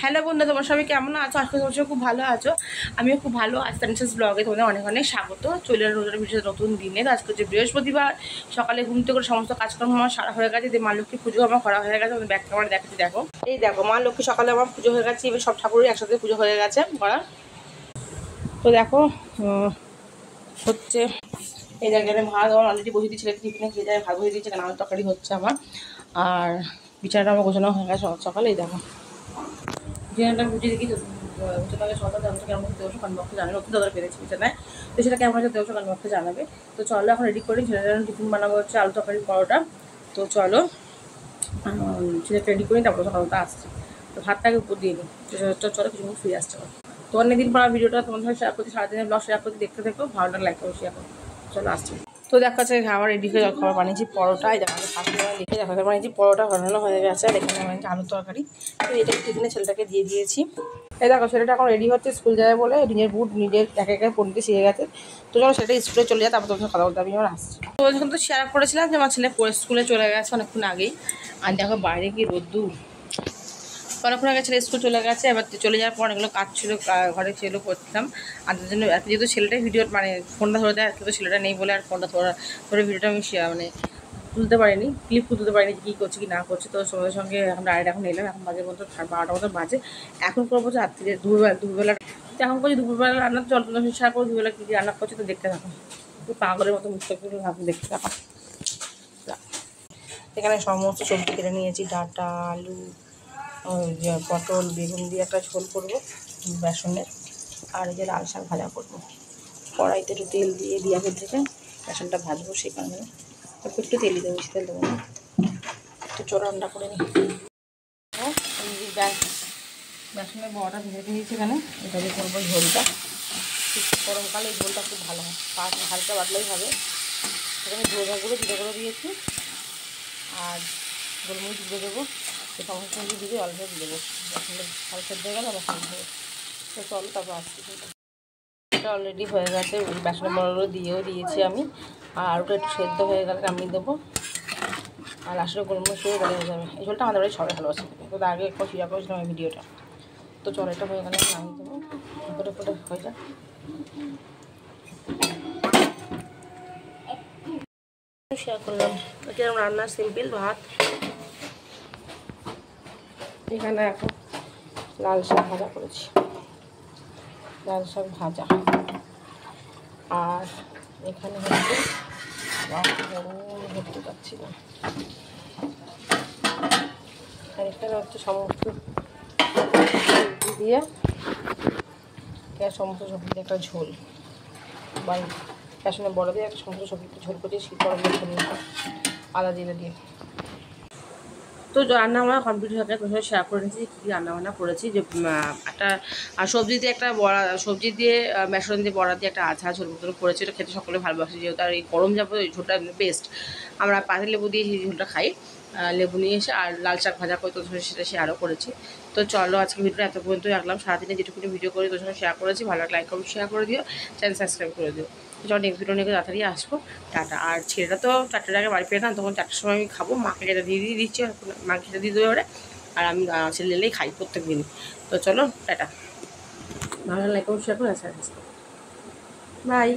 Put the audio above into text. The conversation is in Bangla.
হ্যালো বন্ধু, তোমার সবাই কেমন আছো? আজকে তোমার খুব ভালো আছো, আমিও খুব ভালো আছি। তানিশাস ব্লগে তোমাদের অনেক অনেক স্বাগত। চলে রোজার ভিডিও নতুন দিনে। আজকে হচ্ছে বৃহস্পতিবার, সকালে ঘুম থেকে সমস্ত কাজকর্ম আমার সারা হয়ে গেছে। যে মা লক্ষ্মী পুজো আমার করা হয়ে গেছে। ব্যাগ ক্যামেরা দেখাচ্ছি, দেখো। এই দেখো, মা লক্ষ্মী সকালে আমার পুজো হয়ে গেছে। এবার সব ঠাকুরই একসাথে পুজো হয়ে গেছে করা। তো দেখো হচ্ছে এই জায়গায় ভাত আমার অলরেডি বসিয়ে দিয়েছি, টিফিনে খেয়ে যায় ভাত বসিয়ে দিয়েছে, কারণ আলু তরকারি হচ্ছে আমার। আর বিছানাটা আমার গোছানো হয়ে গেছে সকালে। এই দেখো বিছানাটা গুছিয়ে দেখি বিছানাকে সকাল জানতে কেমন দেবো কানবক্ষে জানাবে, নতুন দাদা পেরেছি বিছানায়। তো সেটা কেমন হচ্ছে দেবো কানবক্ষে জানাবে। তো চলো এখন রেডি করি। ছেলেটা টিফিন বানাবো হচ্ছে আলু তরকারি পরোটা। তো চলো ছেলেটা রেডি করি, তারপর সকালটা আসছে। তো ভাতটাকে উপর দিয়ে দিই। চলো কিছুক্ষণ ফিরে আসতে পারো। তো অনেকদিন পর ভিডিওটা তোমার সাথে শেয়ার করছি, সারাদিনের ব্লগ শেয়ার করতে দেখতে থাকো, ভালো লাইক করো, শেয়ার করো। চলো আসছি। তো দেখা যাচ্ছে খাবার রেডি করে খাবার বানিয়েছি পরোটা। দেখা যাচ্ছে শাশুড়ি লিখে দেখা বানিয়েছি পরোটা বানানো হয়ে গেছে। আর এখানে বানিয়েছি আলু তরকারি। তো এটা টিফিনে ছেলেটাকে দিয়ে দিয়েছি। এই দেখো ছেলেটা এখন রেডি হচ্ছে স্কুল যাবে বলে। নিজের বুট নিজের একে একে পড়তে শিখে গেছে। তো যখন সেটা স্কুলে চলে যায়, তারপর তোমার কথা বলতে আমি আমার আসছি। তো যখন তো শেয়ার করেছিলাম যে আমার ছেলে স্কুলে চলে গেছে অনেকক্ষণ আগেই। আর দেখো বাইরে কি রোদ্দুর। অনেকক্ষণ আগে ছেলে স্কুল চলে গেছে। এবার চলে যাওয়ার পর অনেকগুলো কাজ ছিল, ঘরে ছিল করতাম। আর তার জন্য এত যেহেতু ছেলেটাই ভিডিও মানে ফোনটা ধরে দেয়, তো ছেলেটা নেই বলে আর ফোনটা ধরে ভিডিওটা আমি মানে তুলতে পারিনি, ক্লিপ তুলতে পারিনি কী করছে কি না করছে। তো সঙ্গে সঙ্গে এখন ডাইরেক্ট এখন এলাম। এখন বাজে মতো 12টা মতো বাজে। এখন করবো যে রাত্রিরে দুপুরবেলা তো এখন করছি দুপুরবেলা রান্না। জল শেয়ার করবো দুপুরবেলা কী কী রান্না করছে, তো দেখতে থাকো। একটু পাগলের মতো মুখগুলো ভাবতে দেখতে থাকো। এখানে সমস্ত সবজি কেটে নিয়েছি, ডাঁটা, আলু, পটল, বেগুন দিয়ে একটা ঝোল করবো বেসনের। আর এই যে লাল শাক ভাজা করবো। কড়াইতে একটু তেল দিয়ে আগে থেকে বেসনটা ভাজবো, সেই কারণে একটু তেলই দেবো, বেশি তেল দেবো না। একটু চোরা রান্না করে নিই। বেসনের বড়াটা ভেজে দিয়েছি এখানে। এটা দিয়ে করবো ঝোলটা। গরমকালে এই ঝোলটা খুব ভালো হয়, হালকা বাটলেই হবে। সেখানে ঝোলগুলো জিরে করে দিয়েছি, আর গোলমরিচ দিয়ে দেবো। তো সমস্ত সবজি দিয়ে অল্প দিয়ে দেবো। ভালো সেদ্ধ হয়ে গেলে আবার সেদ্ধ হবে। তো চলো তারপর আসছি। এটা অলরেডি হয়ে গেছে, বেসনের বড়াগুলো দিয়েও দিয়েছি আমি। আর ওটা একটু সেদ্ধ হয়ে গেলে নামিয়ে দেবো। আর আসলে গোলমরিচ দিয়ে হয়ে যাবে। এই ঝোলটা আমাদের বাড়ি সবাই ভালোবাসে। তো আগে একবার শেয়ার করেছিলাম এই ভিডিওটা। তো চলো এটা হয়ে গেলে নামিয়ে দেবো, ফটো হয়ে যাক। শেয়ার করলাম এটা রান্নার সিম্পল ভাত। এখানে এখন লাল শাক ভাজা করেছি, লাল শাক ভাজা। আর এখানে হচ্ছে ধরতে পারছি না, আর এখানে হচ্ছে সমস্ত সবজি দিয়ে সমস্ত সবজি দিয়ে একটা ঝোল, বা বেসনের বড়া দিয়ে একটা সমস্ত সবজি ঝোল করছি, শীত গরমের জন্য আদা জিরে দিয়ে। তো রান্নাবান্না কমপ্লিট হয়ে গেছে, তোমার শেয়ার করে নিয়েছি কী কী রান্নাবান্না করেছি। যে একটা আর সবজি দিয়ে একটা বড়া, সবজি দিয়ে বেসন দিয়ে বড়া দিয়ে একটা আঝা ঝোল মতন করেছি। ওটা খেতে সকলে ভালোবাসে, যেহেতু আর এই গরম যাবো ওই ঝোলটা বেস্ট। আমরা পাতি লেবু দিয়ে সেই ঝোলটা খাই, লেবু নিয়ে এসে। আর লাল শাক ভাজা করে তোর সঙ্গে সেটা শেয়ারও করেছি। তো চলো আজকে ভিডিওটা এত পর্যন্ত রাখলাম। সারাদিনে যেটুকুনি ভিডিও করে তোর সঙ্গে শেয়ার করেছি। ভালো লাইক করো, শেয়ার করে দিও, চ্যানেল সাবস্ক্রাইব করে দিও। তো চলো নেক্সট ভিডিও নিয়ে তাড়াতাড়ি আসবো। টাটা। আর ছেলেটা তো 4টার আগে বাড়ি পেতাম, তখন 4টার সময় আমি খাবো। মাকে যেটা দিয়ে দিচ্ছি, মাকে সেটা দিয়ে দেবে ওরা। আর আমি ছেলে এলেই খাই প্রত্যেক দিনই। তো চলো টাটা, ভালো লাইক করো, শেয়ার করো, বাই।